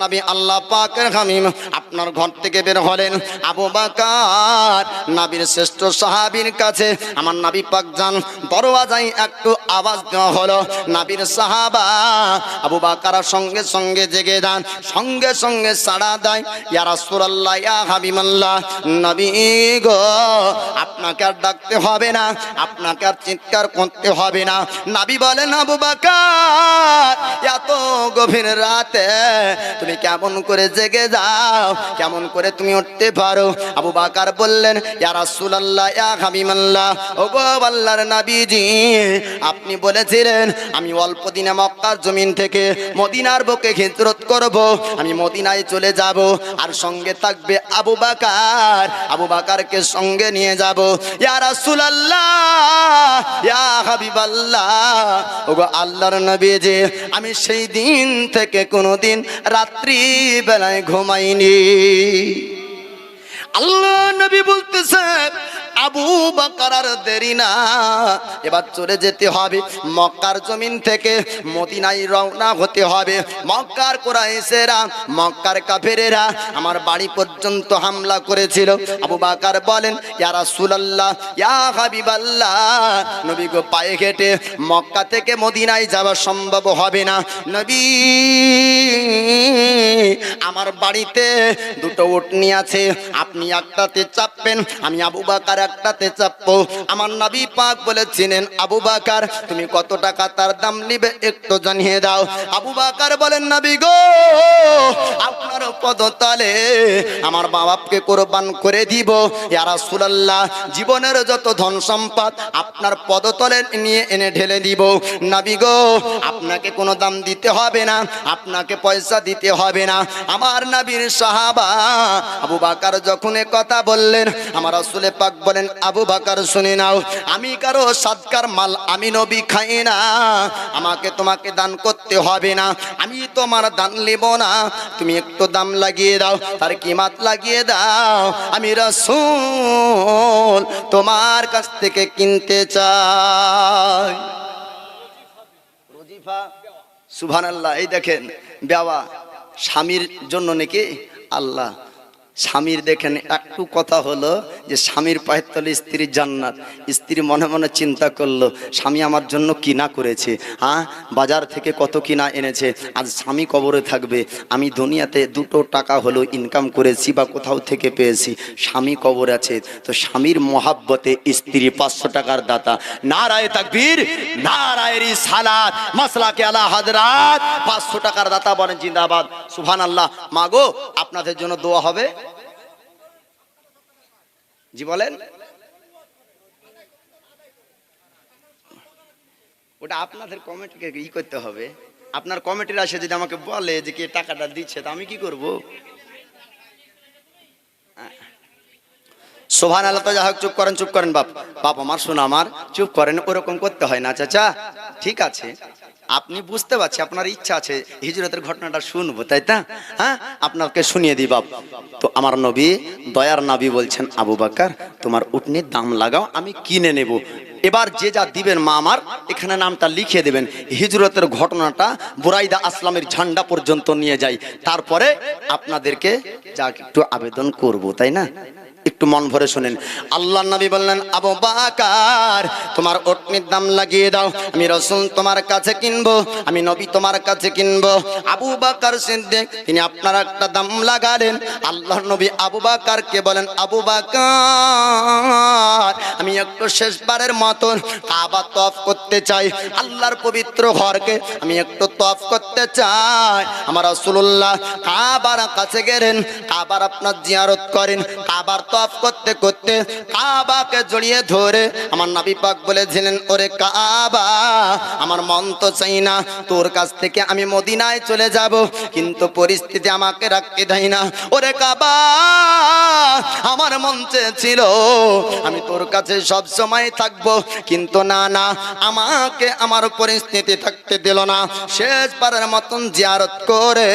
নবী আল্লাহ পাকের হাবিব আপনার ঘর থেকে বের হলেন। আবু বকর নবীর শ্রেষ্ঠ সাহাবীর কাছে আমার নবী পাক যান। দরওয়াজায় একটু আওয়াজ দেওয়া হলো। নবীর সাহাবা আবু বকর সঙ্গে সঙ্গে জেগে যান, সঙ্গে সঙ্গে সাড়া দেয়, ইয়া রাসূলুল্লাহ, ইয়া হাবিবাল্লাহ, নবী গো আপনাকে আর ডাকতে হবে না, আপনাকে আর চিৎকার করতে হবে না। নবী বলেন, আবু বকর এত গভীর রাতে তুমি কেমন করে জেগে যাও, কেমন করে তুমি উঠতে পারো? আবু বকর বললেন, ইয়া রাসূলুল্লাহ, ইয়া হাবিবাল্লাহ, ওগো আল্লাহর নবীজি, আপনি বলেছিলেন আমি অল্প দিনে মক্কার জমিন থেকে মদিনার বুকে হিজরত করব, আমি মদিনায় চলে যাব, আর সঙ্গে থাকবে আবু বকর, আবু বকরকে সঙ্গে নিয়ে যাব। ইয়া রাসূলুল্লাহ, ইয়া হাবিবাল্লাহ, ওগো আল্লাহর নবীজি, আমি সেই দিন থেকে কোনোদিন রাত্রি বেলায় ঘুমাইনি। আল্লাহ নবী বলতেছে, আবু বকর আর দেরি না, এবার চলে যেতে হবে, মক্কার জমিন থেকে মদিনায় রওনা হতে হবে। মক্কার কুরাইশেরা, মক্কার কাফেরেরা আমার বাড়ি পর্যন্ত হামলা করেছিল। আবু বকর বলেন, ইয়া রাসূলুল্লাহ, ইয়া হাবিবাল্লাহ, নবী গো পায়ে হেঁটে মক্কা থেকে মদিনায় যাওয়া সম্ভব হবে না। নবী, আমার বাড়িতে দুটো উটনি আছে, আপনি একটাতে চাপবেন, আমি আবু বকর একটাতে চাপবো। আমার নবী পাক বলেছিলেন, আবু বকর তুমি কত টাকা তার দাম নিবে একটু জানিয়ে দাও। আবু বকর বলেন, নবী গো আপনার পদতলে আমার বাবাকে কুরবান করে দিব। ইয়া রাসূলুল্লাহ, জীবনের যত ধন সম্পদ আপনার পদতলে নিয়ে এনে ঢেলে দিব। নবী গো আপনাকে কোনো দাম দিতে হবে না, আপনাকে পয়সা দিতে হবে না। আমার নবীর সাহাবা আবু বকর যখন এ কথা বললেন, আমার রাসূল পাক বলেন, আবু বকর শুনে নাও, আমি কারো সাদকার মাল আমি নবী খাই না, আমাকে তোমাকে দান করতে হবে না, আমি তোমার দান নেব না, তুমি একটু দাম লাগিয়ে দাও, তার কিমাত লাগিয়ে দাও, আমি রাসূল তোমার কাছ থেকে কিনতে চাই। রজিফা, সুবহানাল্লাহ। এই দেখেন বেওয়া স্বামীর জন্য নাকি আল্লাহ, স্বামীর দেখেন একটু কথা হলো যে স্বামীর পায়ের তলে স্ত্রীর জান্নাত। স্ত্রী মনে মনে চিন্তা করলো, স্বামী আমার জন্য কিনা করেছে, হ্যাঁ বাজার থেকে কত কিনা এনেছে, আজ স্বামী কবরে থাকবে, আমি দুনিয়াতে দুটো টাকা হলো ইনকাম করেছি বা কোথাও থেকে পেয়েছি, স্বামী কবরে আছে, তো স্বামীর মহাব্বতে স্ত্রী 500 টাকার দাতা। নারায়ে তাকবীর, নারায়ে রিসালাত, মাসলাকে আলা হযরত, 500 টাকার দাতা বলেন জিন্দাবাদ, সুবহানাল্লাহ। মাগো আপনাদের জন্য দোয়া হবে, জি বলেন। ওটা আপনাদের কমিটিকে ই করতে হবে, আপনার কমিটির আসে যদি আমাকে বলে যে কে টাকাটা দিচ্ছে, তা আমি কি করব? সুবহানাল্লাহ। তো যাই হোক, চুপ করেন, চুপ করেন বাপ, বাপ আমার শোনা আমার, চুপ করেন, ওরকম করতে হয় না চাচা, ঠিক আছে? আপনি বুঝতে পারছি আপনার ইচ্ছা আছে হিজরতের ঘটনাটা শুনবো, তাই না? হ্যাঁ, আপনাকে শুনিয়ে দিই বাপ। তো আমার নবী, দয়ার নবী বলছেন, আবু বকর তোমার উটনির দাম লাগাও, আমি কিনে নেব। এবার যে যা দিবেন মা আমার এখানে নামটা লিখে দেবেন। হিজরতের ঘটনাটা বুরাইদা আসলামের ঝান্ডা পর্যন্ত নিয়ে যাই, তারপরে আপনাদেরকে যা একটু আবেদন করব, তাই না? একটু মন ভরে শুনেন। আল্লাহর নবী বললেন, আবু বকর তোমার উটনির দাম লাগিয়ে দাও, আমি রাসূল তোমার কাছে কিনবো, আমি নবী তোমার কাছে কিনবো। আবু বকর সিদ্দিক তিনি আপনার একটা দাম লাগালেন। আল্লাহর নবী আবু বকরকে বলেন, আবু বকর আমি একটু শেষবারের মতন কাবা তওয়াফ করতে চাই, আল্লাহর পবিত্র ঘরকে আমি একটু তওয়াফ করতে চাই। আমার রাসূলুল্লাহ কাবার কাছে গেলেন, কাবার আপনার জিয়ারত করেন, কাবার তওয়াফ করতে করতে কাবাকে জড়িয়ে ধরে আমার নবী পাক বলেছিলেন, ওরে কাবা আমার মন তো চাই না তোর কাছ থেকে আমি মদিনায় চলে যাব, কিন্তু পরিস্থিতি আমাকে রাখতে দেয় না। ওরে কাবা আমার মন চেয়েছিল আমি তোর কাছে সব সময় থাকবো, কিন্তু না না, আমাকে আমার পরিস্থিতি থাকতে দিল না। সে শেষ বারের মতন জিয়ারত করে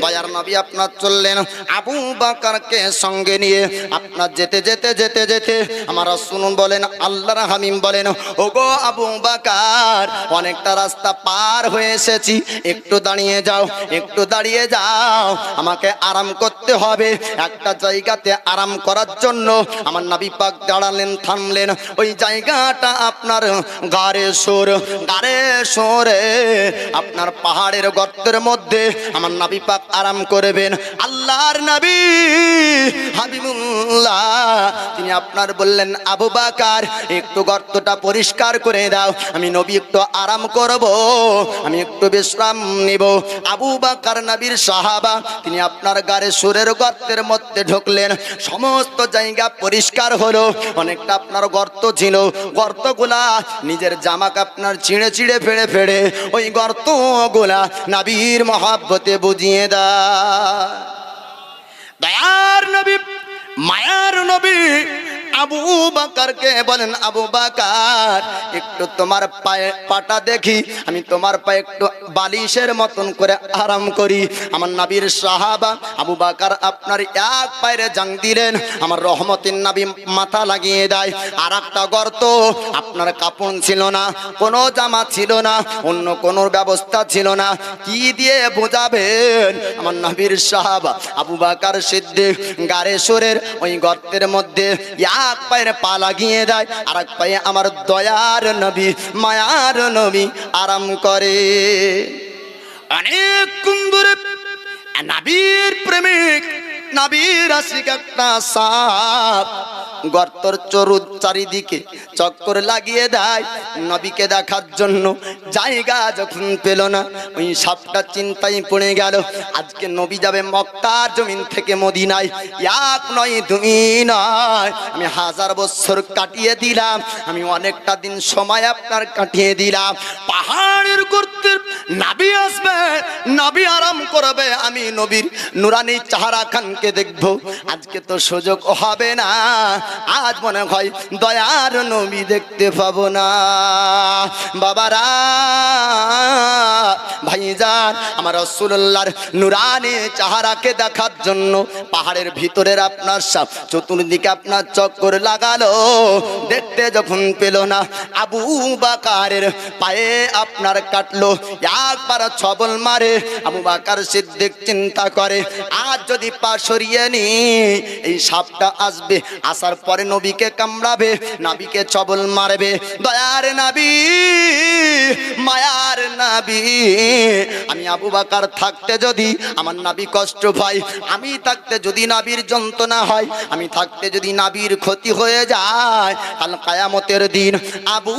দয়ার নবী আপনার চললেন আবু বকরকে সঙ্গে নিয়ে। আপনার যেতে যেতে যেতে যেতে আমার রাসূল বলেন, আল্লাহর হাবিব বলেন, ওগো আবু বকর, অনেকটা রাস্তা পার হয়ে এসেছি, একটু দাঁড়িয়ে যাও, একটু দাঁড়িয়ে যাও, আমাকে আরাম করতে হবে। একটা জায়গাতে আরাম করার জন্য আমার নবী পাক দাঁড়ালেন, থামলেন। ওই জায়গাটা আপনার গারে সরে আপনার পাহাড়ের গর্তের মধ্যে আমার নবী পাক আরাম করবেন। আল্লাহর নবী হাবিবুল্লাহ তিনি আপনার বললেন, আবু বকর একটু গর্তটা পরিষ্কার করে দাও, আমি নবী একটু আরাম করব, আমি একটু বিশ্রাম নিব। আবু বকর নবীর সাহাবা, তিনি আপনার গারে সুরের গর্তের মধ্যে ঢুকলেন। সমস্ত জায়গা পরিষ্কার হলো, অনেকটা আপনার গর্ত ছিল, গর্তগুলা নিজের জামাকে আপনার ছিঁড়ে ছিঁড়ে ফেড়ে ফেড়ে ওই গর্তগুলা নবীর মহব্বতে বুঝিয়ে দেয়। দয়ার নবী, মায়ার নবী আবু বকরকে বলেন, আবু বকর একটু তোমার পাটা দেখি, আমি তোমার পায়ে একটু বালিশের মতন করে আরাম করি। আমার নবীর সাহাবা আবু বকর আপনার এক পায়ে জাং দিলেন, আমার রহমতের নবী মাথা লাগিয়ে দেয়। আর একটা গর্ত, আপনার কাপড় ছিল না, কোনো জামা ছিল না, অন্য কোনো ব্যবস্থা ছিল না, কি দিয়ে বোঝাবেন? আমার নবীর সাহাবা আবু বকর সিদ্দিক গারে সুরের ওই গর্তের মধ্যে এক পায়ে পা লাগিয়ে দেয়, আর এক পায়ে আমার দয়ার নবী মায়ার নবী আরাম করে। অনেক কুন্দরে নবীর প্রেমিক, নবীর আশিক একটা সাপ গর্তর চারিদিকে চক্কর লাগিয়ে দেয় নবীকে দেখার জন্য। জায়গা যখন পেল না, ওই সাপটা চিন্তায় পড়ে গেল, আজকে নবী যাবে মক্কার জমিন থেকে মদিনায়, এক নয় দুই নয়, আমি 1000 বছর কাটিয়ে দিলাম, আমি অনেকটা দিন সময় আপনার কাটিয়ে দিলাম। পাহাড়ের গর্তের নবী আসবে, নবী আরাম করবে, আমি নবীর নুরানি চেহারা খানকে দেখব। আজকে তো সুযোগ হবে না, আজ মনে হয় দয়ার নবী দেখতে পাবো না। বাবারা, ভাইজান, আমার রাসূলুল্লাহর নুরানি চেহারাকে দেখার জন্য পাহাড়ের ভিতরের আপনার সাপ চতুর্দিকে আপনার চক্কর লাগালো, দেখতে যখন পেল না, আবু বকরের পায়ে আপনার কাটলো, একবার ছবল মারে। আবু বকর সিদ্দিক চিন্তা করে, আজ যদি পা সরিয়ে নি, এই সাপটা আসবে, আসার পরে নবীকে কামড়াবে, নবীকে ছবল মারবে। দয়ার নবী, মায়ার নবী, আমি আবু বকর থাকতে যদি আমার নবী কষ্ট পায়, আমি থাকতে যদি নবীর যন্ত্রণা হয়, আমি থাকতে যদি নবীর ক্ষতি হয়ে যায়, কাল কিয়ামতের দিন আবু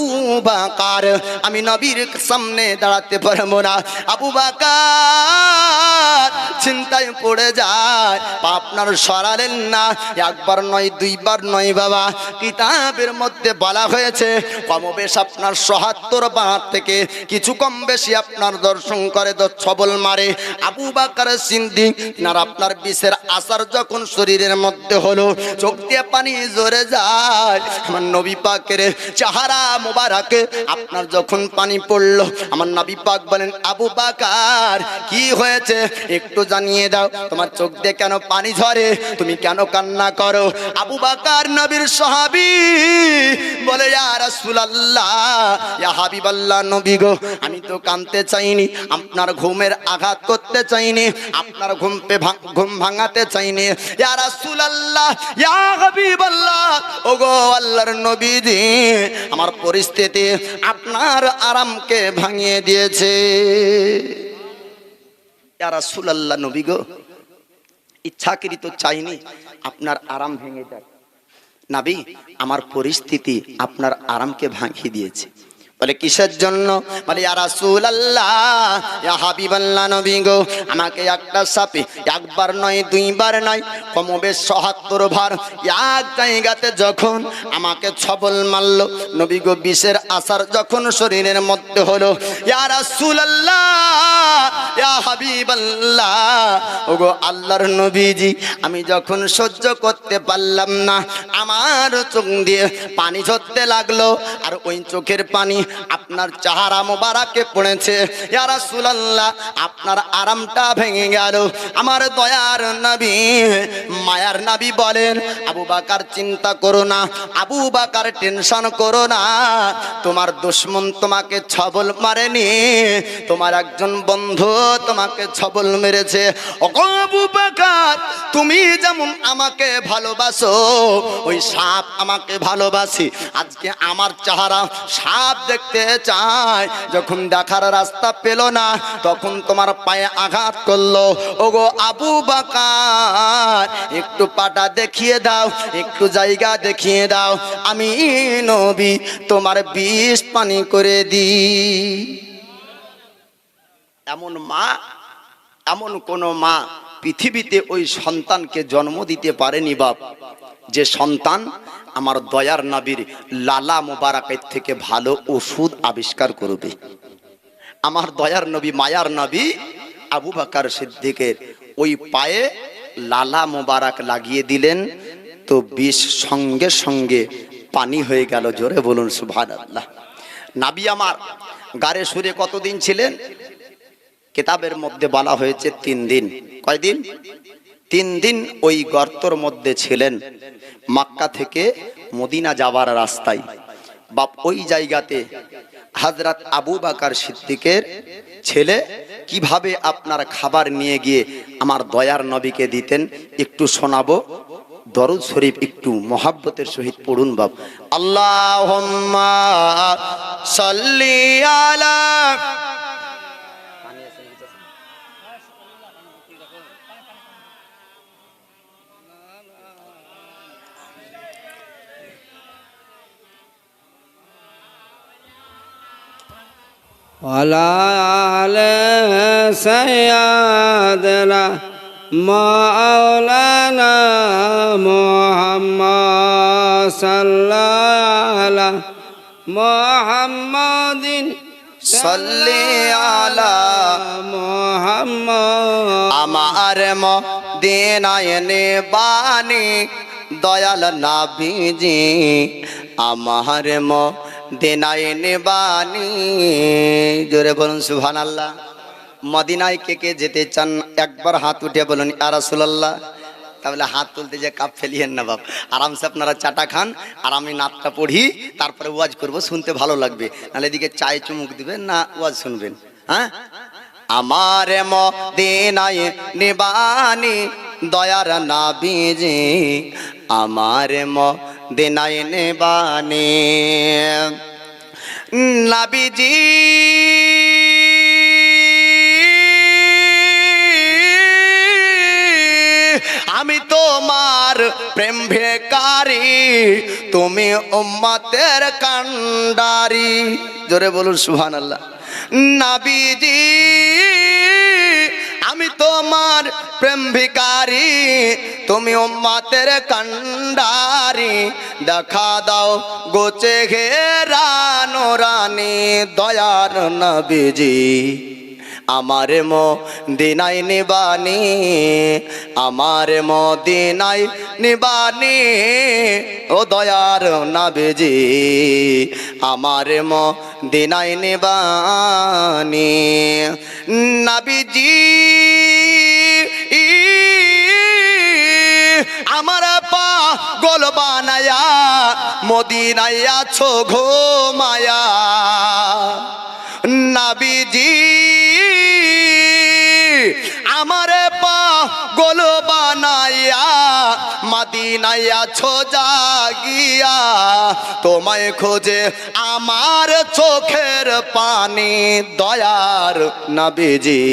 বকর আমি নবীর সামনে দাঁড়াতে পারবো না। আবু বকর চিন্তায় পড়ে যায়, আপনার সরালেন না, একবার নয় দুইবার নয় বাবা, কিতাবের মধ্যে বলা হয়েছে কমবেশ আপনার ৭৭ বার থেকে কিছু কম বেশি আপনার দর্শন করে, ছবল মারে। আবু বকর সিদ্দিক আর আপনার বিষের আসার যখন শরীরের মধ্যে হলো, চোখ দিয়ে পানি ঝরে যায়, আমার নবী পাকের চেহারা মোবারকে আপনার যখন পানি পড়লো, আমার নবী পাক বলেন, আবু বকর কি হয়েছে একটু জানিয়ে দাও, তোমার চোখ দিয়ে কেন পানি ঝরে, তুমি কেন কান্না করো? আবু বকর নবীর সাহাবী বলে, ইয়া রাসূলুল্লাহ, ইয়া হাবিবাল্লাহ, নবী গো, আমি তো কাঁদতে চাইনি, আপনার ঘুমের আঘাত করতে চাইনি, আপনার ঘুম ভাঙাতে চাইনি। ইয়া রাসূলুল্লাহ, ইয়া হাবিবাল্লাহ, ওগো আল্লাহর নবীজি, আমার পরিস্থিতি আপনার আরামকে ভাঙিয়ে দিয়েছে। ইয়া রাসূলুল্লাহ, নবী গো, ইচ্ছাকৃত চাইনি আপনার আরাম ভেঙে যাক, নবী আমার পরিস্থিতি আপনার আরামকে ভাঙিয়ে দিয়েছে। বলে কিসের জন্য? বলে ইয়া রাসূলুল্লাহ, ইয়া হাবিবাল্লাহ, নবী গো, আমাকে একটা সাপে একবার নয় দুইবার নয় কমবেশ ৭৭ বার এক জায়গাতে যখন আমাকে ছবল মারলো, নবী গো, বিষের আসার যখন শরীরের মধ্যে হলো, ইয়া রাসূলুল্লাহ, ইয়া হাবিবাল্লাহ, ওগো আল্লাহর নবীজি, আমি যখন সহ্য করতে পারলাম না, আমার চোখ দিয়ে পানি ঝরতে লাগলো, আর ওই চোখের পানি আপনার চেহারা মোবারকে পড়েছে, ইয়া রাসূলুল্লাহ আপনার আরামটা ভেঙে গেল। আমার দয়ার নবী মায়ার নবী বলেন, আবু বকর চিন্তা করো না, আবু বকর টেনশন করো না, তোমার দুশমন তোমাকে ছবল মারেনি, তোমার একজন বন্ধু তোমাকে ছবল মেরেছে। ও আবু বকর, তুমি যেমন আমাকে ভালোবাসো ওই সাপ আমাকে ভালোবাসি। আজকে আমার চেহারা সাপ দেখতে চায়, যখন দেখার রাস্তা পেল না তখন তোমার পায়ে আঘাত করলো। ওগো আবু বকর, একটু পাটা দেখিয়ে দাও, একটু জায়গা দেখিয়ে দাও, আমি নবী তোমার বিষ পানি করে দিই। এমন মা, এমন কোন মা পৃথিবীতে ওই সন্তানকে জন্ম দিতে পারেনি বাপ, যে সন্তান আমার দয়ার নবীর লালা মোবারকের থেকে ভালো ওষুধ আবিষ্কার করবে। আমার দয়ার নবী মায়ার নবী আবু বকর সিদ্দিকের ওই পায়ে লালা মোবারক লাগিয়ে দিলেন, তো বিষ সঙ্গে সঙ্গে পানি হয়ে গেল। জোরে বলুন সুবহানাল্লাহ। নবী আমার গারে সুরে কতদিন ছিলেন? কিতাবের মধ্যে বলা হয়েছে 3 দিন। কয়দিন? 3 দিন ওই গর্তর মধ্যে ছিলেন, মক্কা থেকে মদিনা যাবার রাস্তায়। বাপ ওই জায়গাতে হযরত আবু বকর সিদ্দিকের ছেলে কিভাবে আপনার খাবার নিয়ে গিয়ে আমার দয়ার নবীকে দিতেন একটু শোনাবো। দরুদ শরীফ একটু মহাব্বতের সহিত পড়ুন বাপ। আল্লাহুম্মা সাল্লি আলা ওয়ালা আলে সাইয়্যিদিনা মাওলানা মুহাম্মদ সাল্লাল্লাহু আলা মুহাম্মাদিন সাল্লি আলা মুহাম্মদ। আমার মদিনায় নেবানি দয়াল নবীজি, আমার মদিনায় নেবানি। জোরে বলুন সুবহানাল্লাহ। মদিনায় কে কে যেতে চান একবার হাত উঠে বলুন ইয়া রাসূলুল্লাহ। তাহলে হাত তুলতে যে কাপ ফেলিয়েন না বাপ, আরামসে আপনারা চাটা খান আর আমি নাতটা পড়ি, তারপরে ওয়াজ করব, শুনতে ভালো লাগবে। নাহলে এদিকে চায় চুমুক দিবেন না ওয়াজ শুনবেন। হ্যাঁ, আমার মদিনায় নিবানি দয়ার নবীজি, আমার মদিনায় নিবানি নবীজি। আমি তোমার প্রেম ভিখারি, তুমি উম্মতের কান্ডারি। জোরে বলুন সুবহানাল্লাহ। নবীজি আমি তোমার প্রেম ভিখারি, তুমি উম্মতের কান্ডারি। দেখা দাও গোচে ঘেরা নোরানি দয়ার নবীজি, আমার মদিনায় নিবানি, আমার মদিনায় নিবানি ও দয়ার নবীজি, আমার মদিনায় নিবানি। নবীজি আমার পাগল বানায়া মদিনায় আছো ঘুমায়া। নবীজি আমারে পাগল বানাইয়া মদিনায় আছো জাগিয়া, তোমায় খোঁজে আমার চোখের পানি দয়ার নবীজি,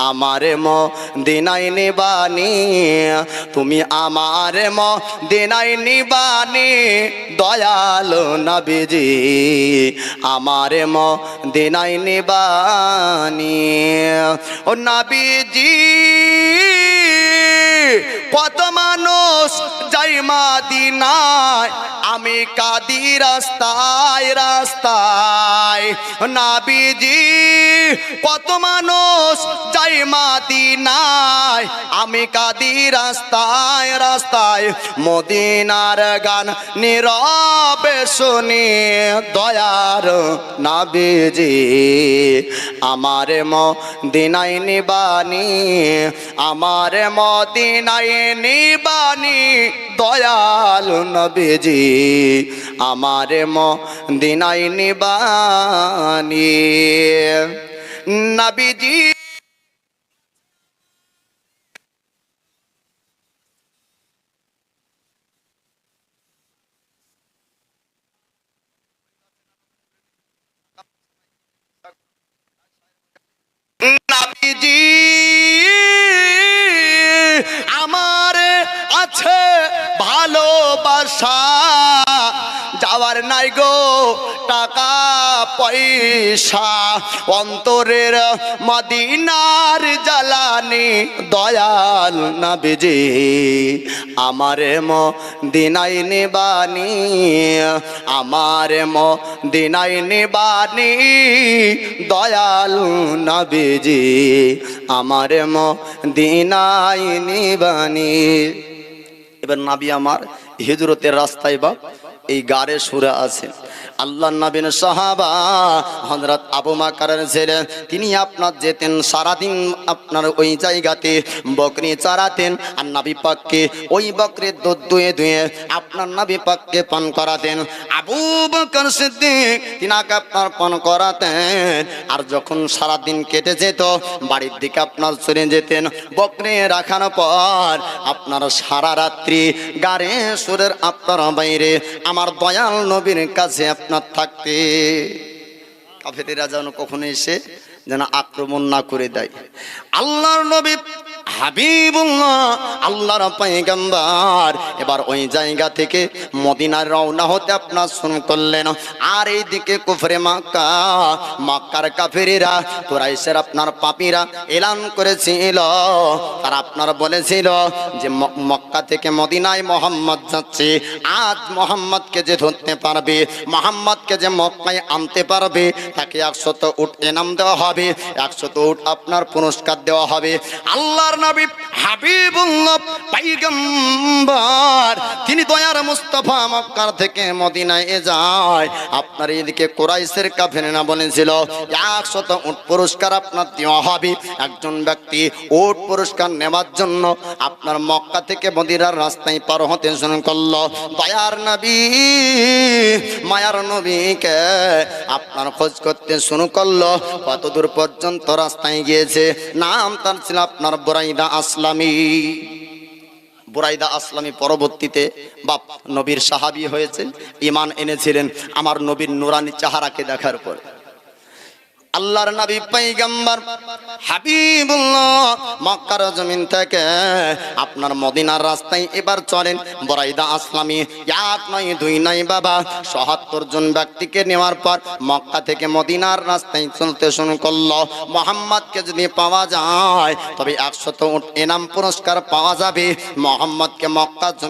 আমার মদিনায় নিবানি, তুমি আমার মদিনায় নিবানি দয়াল নবীজি, আমার মদিনায় নিবানি। ও নবীজি কত মানুষ যাই মদিনায়, আমি আমি কাঁদি রাস্তায় রাস্তায় নবীজি কত মানুষ যাই মদিনায় আমি কাঁদি রাস্তায় রাস্তায় মদিনার গান নীরবে শুনি দয়ার নবীজি আমার মদিনায় নিবানি আমার মদিনায় নিবানি দয়াল নবীজি আমার মদিনায় নিবানি নবীজি নবীজি আমার আছে ভালোবাসা যাওয়ার নাই গো টাকা পয়সা অন্তরের মদিনার জ্বালানি দয়াল নবীজি আমার মদিনায় নিবানি আমার মদিনায় নিবানি দয়াল নবীজি আমার মদিনায় নিবানি। এবার নবী আমার হিজরতের রাস্তায় বা এই গারে সুরা আছে। আল্লাহ নবীর সাহাবা হযরত আবু বকরের ছেলে তিনি আপনার যেতেন সারাদিন আপনার ওই জায়গাতে বকরি চড়াতেন আর নবী পাককে ওই বকরির দুধ দুয়ে দুয়ে আপনার নবী পাককে পান করাতেন। আবু বকর সিদ্দিক তিনাকে আপনার পান করাতেন। আর যখন সারাদিন কেটে যেত বাড়ির দিকে আপনার চলে যেতেন বকরি রাখানোর পর আপনার সারা রাত্রি গারে সুরের আপনার বাইরে আমার দয়াল নবীর কাছে আপনার থাকতে কাফেরেরা যেন কখনো এসে যেন আক্রমণ না করে দেয়। আল্লাহর নবী হাবিবুল্লাহ আল্লাহর পয়গম্বর এবার ওই জায়গা থেকে মদিনার রওনা হতে আপনার শুরু করলেন। আর এইদিকে কুফরে মক্কা মক্কার কাফেরেরা কুরাইশের আপনার পাপীরা এলান করেছিল আর আপনার বলেছিল যে মক্কা থেকে মদিনায় মোহাম্মদ যাচ্ছে আজ মোহাম্মদকে যে ধরতে পারবে মোহাম্মদকে যে মক্কায় আনতে পারবে তাকে 100 উট ইনাম দেওয়া হবে 100 উট আপনার পুরস্কার দেওয়া হবে। আল্লাহর নবী হাবিবুল্লাহ পয়গম্বর তিনি দয়ার মুস্তাফা মক্কা থেকে মদিনায় যায়। আপনার এদিকে কুরাইশের কাফেররা বলেছিল 100 উট পুরস্কার আপনার দেওয়া হবে। একজন ব্যক্তি উট পুরস্কার নেওয়ার জন্য আপনার মক্কা থেকে মদিনার রাস্তায় পার হতে শুরু করলো। দয়ার নবী মায়ার নবীকে আপনার খোঁজ করতে শুরু করলো। কত দূর পর্যন্ত রাস্তায় গিয়েছে নাম তার ছিল আপনার বুরাইদা আসলামী। বুরাইদা আসলামী পরবর্তীতে বাপ নবীর সাহাবী হয়েছেন ঈমান এনেছিলেন আমার নবীর নূরানী চেহারাকে দেখার পর। আল্লাহর নবী পয়গম্বর হাবিবুল্লাহ মক্কার জমিন থেকে আপনার মদিনার রাস্তায় এবার চলেন। বুরাইদা আসলামী 1 নয় 2 নয় বাবা ৭৭ জন ব্যক্তিকে নেওয়ার পর মক্কা থেকে মদিনার রাস্তায় চলতে শুরু করলো। মোহাম্মদকে যদি পাওয়া যায় তবে 100 উট ইনাম পুরস্কার পাওয়া যাবে। মোহাম্মদকে মক্কা